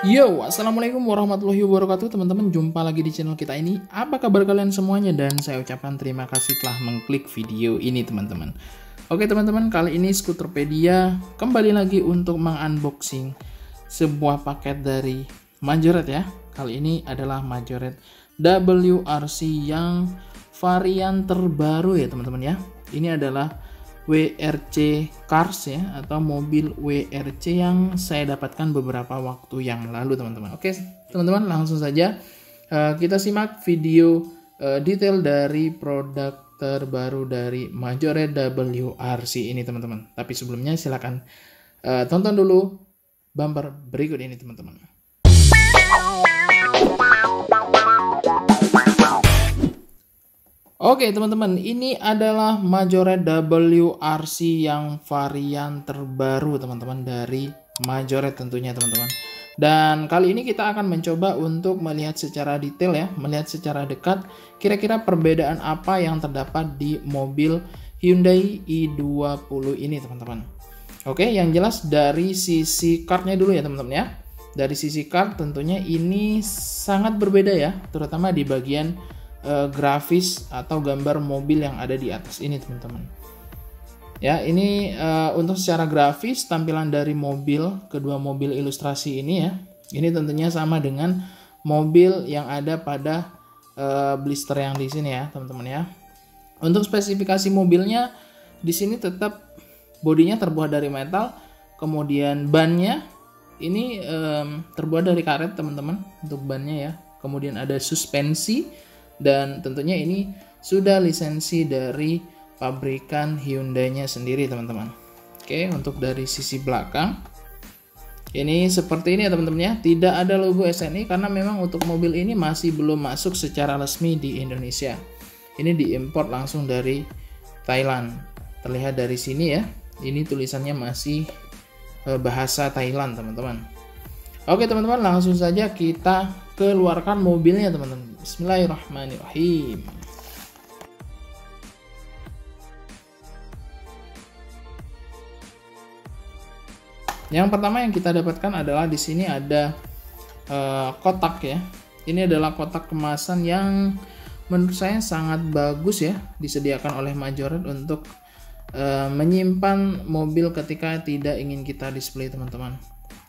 Yo, assalamualaikum warahmatullahi wabarakatuh teman-teman. Jumpa lagi di channel kita ini. Apa kabar kalian semuanya? Dan saya ucapkan terima kasih telah mengklik video ini teman-teman. Oke teman-teman, kali ini Scooterpedia kembali lagi untuk mengunboxing sebuah paket dari Majoret ya. Kali ini adalah Majoret WRC yang varian terbaru ya teman-teman ya. Ini adalah WRC Cars ya, atau mobil WRC yang saya dapatkan beberapa waktu yang lalu teman-teman. Oke teman-teman, langsung saja kita simak video detail dari produk terbaru dari Majoret WRC ini teman-teman. Tapi sebelumnya silakan tonton dulu bumper berikut ini teman-teman. Oke teman-teman, ini adalah Majoret WRC yang varian terbaru teman-teman dari Majoret tentunya teman-teman. Dan kali ini kita akan mencoba untuk melihat secara detail ya, melihat secara dekat kira-kira perbedaan apa yang terdapat di mobil Hyundai i20 ini teman-teman. Oke, yang jelas dari sisi cardnya dulu ya teman-teman ya. Dari sisi card tentunya ini sangat berbeda ya, terutama di bagian grafis atau gambar mobil yang ada di atas ini teman-teman. Ya, ini untuk secara grafis tampilan dari mobil, kedua mobil ilustrasi ini ya. Ini tentunya sama dengan mobil yang ada pada blister yang di sini ya, teman-teman ya. Untuk spesifikasi mobilnya di sini tetap bodinya terbuat dari metal, kemudian bannya ini terbuat dari karet teman-teman untuk bannya ya. Kemudian ada suspensi. Dan tentunya ini sudah lisensi dari pabrikan Hyundai-nya sendiri teman-teman. Oke, untuk dari sisi belakang ini seperti ini ya teman-teman ya. Tidak ada logo SNI karena memang untuk mobil ini masih belum masuk secara resmi di Indonesia. Ini diimpor langsung dari Thailand. Terlihat dari sini ya. Ini tulisannya masih bahasa Thailand teman-teman. Oke teman-teman, langsung saja kita keluarkan mobilnya teman-teman. Bismillahirrahmanirrahim. Yang pertama yang kita dapatkan adalah di sini ada kotak ya. Ini adalah kotak kemasan yang menurut saya sangat bagus ya, disediakan oleh Majoret untuk menyimpan mobil ketika tidak ingin kita display teman-teman.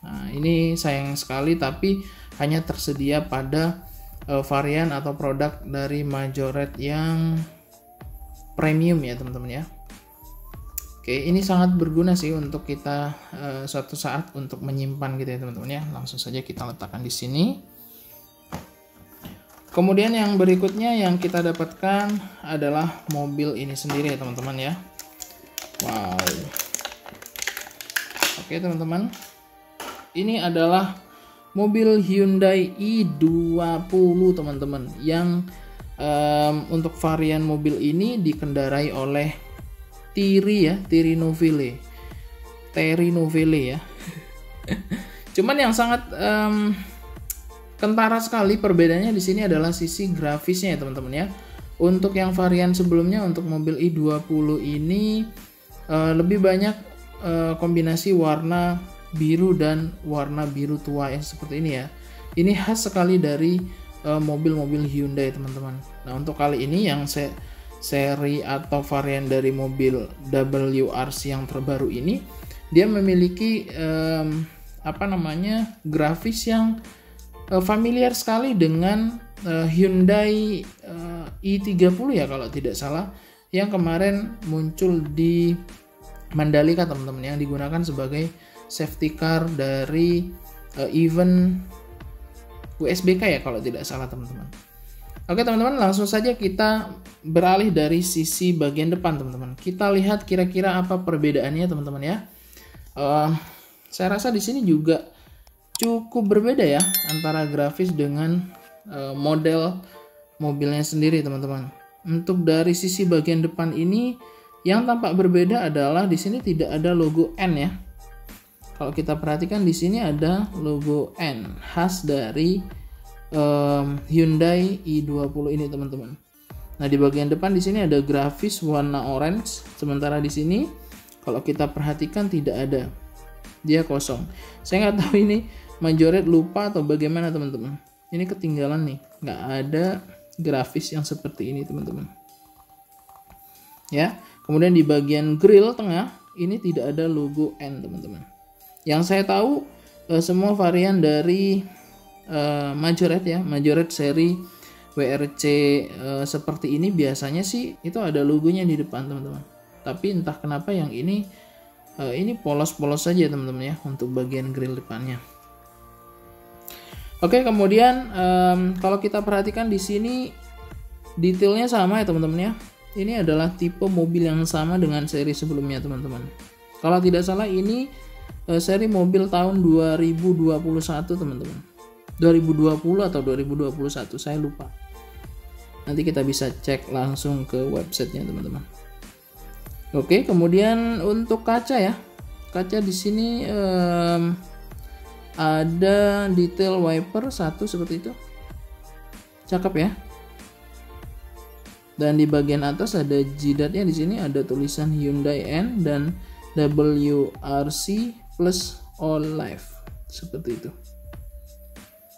Nah, ini sayang sekali tapi hanya tersedia pada varian atau produk dari Majoret yang premium ya teman-teman ya. Oke, ini sangat berguna sih untuk kita suatu saat untuk menyimpan gitu ya teman-teman ya. Langsung saja kita letakkan di sini. Kemudian yang berikutnya yang kita dapatkan adalah mobil ini sendiri ya teman-teman ya. Wow. Oke teman-teman, ini adalah mobil Hyundai i20 teman-teman yang untuk varian mobil ini dikendarai oleh Thierry ya, Thierry Neuville ya. Cuman yang sangat kentara sekali perbedaannya di sini adalah sisi grafisnya ya teman-teman ya. Untuk yang varian sebelumnya untuk mobil i20 ini lebih banyak kombinasi warna biru dan warna biru tua yang seperti ini ya. Ini khas sekali dari mobil-mobil Hyundai teman-teman. Nah untuk kali ini yang seri atau varian dari mobil WRC yang terbaru ini, dia memiliki grafis yang familiar sekali dengan Hyundai i30 ya kalau tidak salah, yang kemarin muncul di Mandalika teman-teman, yang digunakan sebagai safety car dari event USBK ya kalau tidak salah teman-teman. Oke teman-teman, langsung saja kita beralih dari sisi bagian depan teman-teman. Kita lihat kira-kira apa perbedaannya teman-teman ya. Saya rasa di sini juga cukup berbeda ya antara grafis dengan model mobilnya sendiri teman-teman. Untuk dari sisi bagian depan ini yang tampak berbeda adalah di sini tidak ada logo N ya. Kalau kita perhatikan di sini ada logo N khas dari Hyundai i20 ini teman-teman. Nah di bagian depan di sini ada grafis warna orange, sementara di sini kalau kita perhatikan tidak ada, dia kosong. Saya nggak tahu ini Majorette lupa atau bagaimana teman-teman? Ini ketinggalan nih, nggak ada grafis yang seperti ini teman-teman. Ya, kemudian di bagian grill tengah ini tidak ada logo N teman-teman. Yang saya tahu semua varian dari Majorette ya, Majorette seri WRC seperti ini biasanya sih itu ada logonya di depan teman-teman. Tapi entah kenapa yang ini polos-polos saja teman-teman ya untuk bagian grill depannya. Oke, kemudian kalau kita perhatikan di sini detailnya sama ya teman-teman ya. Ini adalah tipe mobil yang sama dengan seri sebelumnya teman-teman. Kalau tidak salah ini seri mobil tahun 2021 teman-teman. 2020 atau 2021 saya lupa. Nanti kita bisa cek langsung ke websitenya teman-teman. Oke, kemudian untuk kaca ya. Kaca di sini ada detail wiper satu seperti itu. Cakep ya. Dan di bagian atas ada jidatnya, di sini ada tulisan Hyundai N dan WRC plus All Life seperti itu.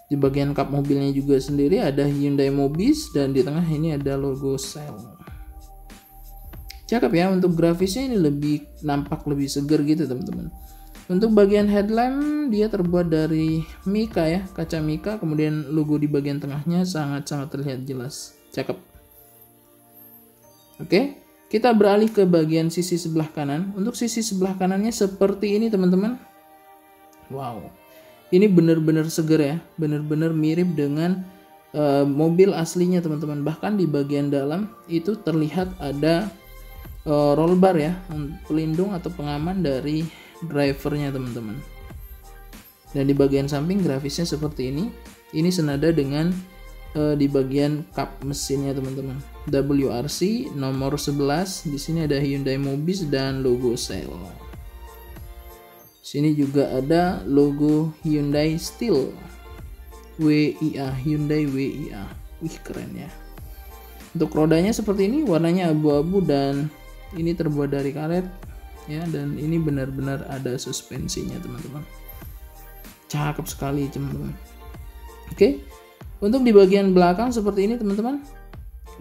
Di bagian kap mobilnya juga sendiri ada Hyundai Mobis dan di tengah ini ada logo Shell. Cakep ya, untuk grafisnya ini nampak lebih segar gitu teman-teman. Untuk bagian headlamp dia terbuat dari mica ya, kaca mica, kemudian logo di bagian tengahnya sangat-sangat terlihat jelas. Cakep. Oke, kita beralih ke bagian sisi sebelah kanan. Untuk sisi sebelah kanannya seperti ini teman-teman. Wow, ini benar-benar segar ya, benar-benar mirip dengan mobil aslinya teman-teman. Bahkan di bagian dalam itu terlihat ada roll bar ya, pelindung atau pengaman dari drivernya teman-teman. Dan di bagian samping grafisnya seperti ini. Ini senada dengan di bagian kap mesinnya teman-teman. WRC nomor 11. Di sini ada Hyundai Mobis dan logo Shell. Sini juga ada logo Hyundai Steel. WIA, Hyundai WIA. Wih, keren ya. Untuk rodanya seperti ini, warnanya abu-abu dan ini terbuat dari karet ya, dan ini benar-benar ada suspensinya teman-teman. Cakep sekali teman-teman. Oke. Untuk di bagian belakang seperti ini teman-teman.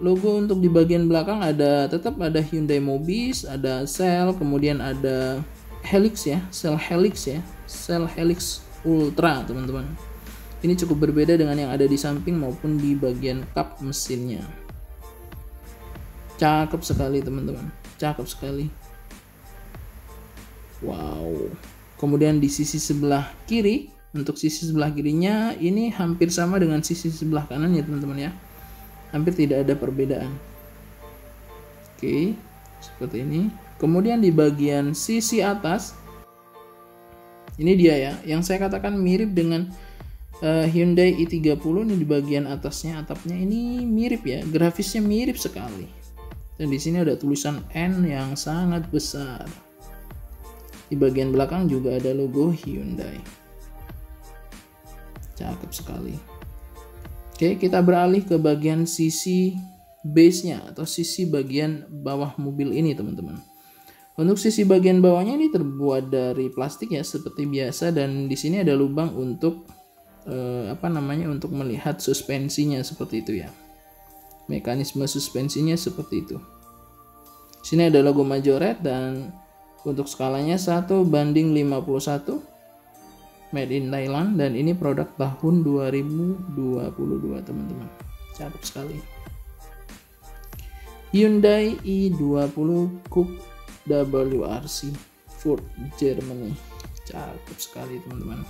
Logo untuk di bagian belakang tetap ada Hyundai Mobis, ada Shell, kemudian ada Helix ya, Shell Helix ya, Shell Helix Ultra teman-teman. Ini cukup berbeda dengan yang ada di samping maupun di bagian kap mesinnya. Cakep sekali teman-teman, cakep sekali. Wow. Kemudian di sisi sebelah kiri, untuk sisi sebelah kirinya ini hampir sama dengan sisi sebelah kanan ya teman-teman ya. Hampir tidak ada perbedaan. Oke, seperti ini. Kemudian di bagian sisi atas, ini dia ya, yang saya katakan mirip dengan Hyundai i30. Ini di bagian atasnya, atapnya ini mirip ya, grafisnya mirip sekali. Dan di sini ada tulisan N yang sangat besar. Di bagian belakang juga ada logo Hyundai. Cakep sekali. Oke, kita beralih ke bagian sisi base-nya atau sisi bagian bawah mobil ini teman-teman. Untuk sisi bagian bawahnya ini terbuat dari plastik ya seperti biasa, dan di sini ada lubang untuk untuk melihat suspensinya seperti itu ya. Mekanisme suspensinya seperti itu. Sini ada logo Majorette dan untuk skalanya 1:51. Made in Thailand, dan ini produk tahun 2022 teman-teman. Cakep sekali. Hyundai i20 Coupe WRC Ford Germany. Cakep sekali teman-teman.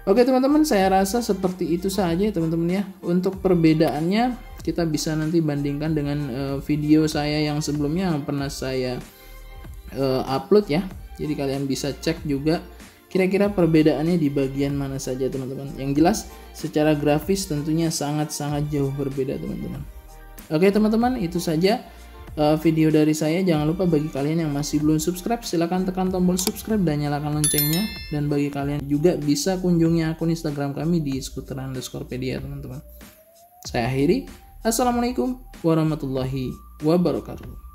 Oke teman-teman, saya rasa seperti itu saja teman-teman ya. Untuk perbedaannya kita bisa nanti bandingkan dengan video saya yang sebelumnya yang pernah saya upload ya. Jadi kalian bisa cek juga kira-kira perbedaannya di bagian mana saja teman-teman. Yang jelas secara grafis tentunya sangat-sangat jauh berbeda teman-teman. Oke teman-teman, itu saja video dari saya. Jangan lupa bagi kalian yang masih belum subscribe, silahkan tekan tombol subscribe dan nyalakan loncengnya. Dan bagi kalian juga bisa kunjungi akun Instagram kami di skuter_pedia teman-teman. Saya akhiri. Assalamualaikum warahmatullahi wabarakatuh.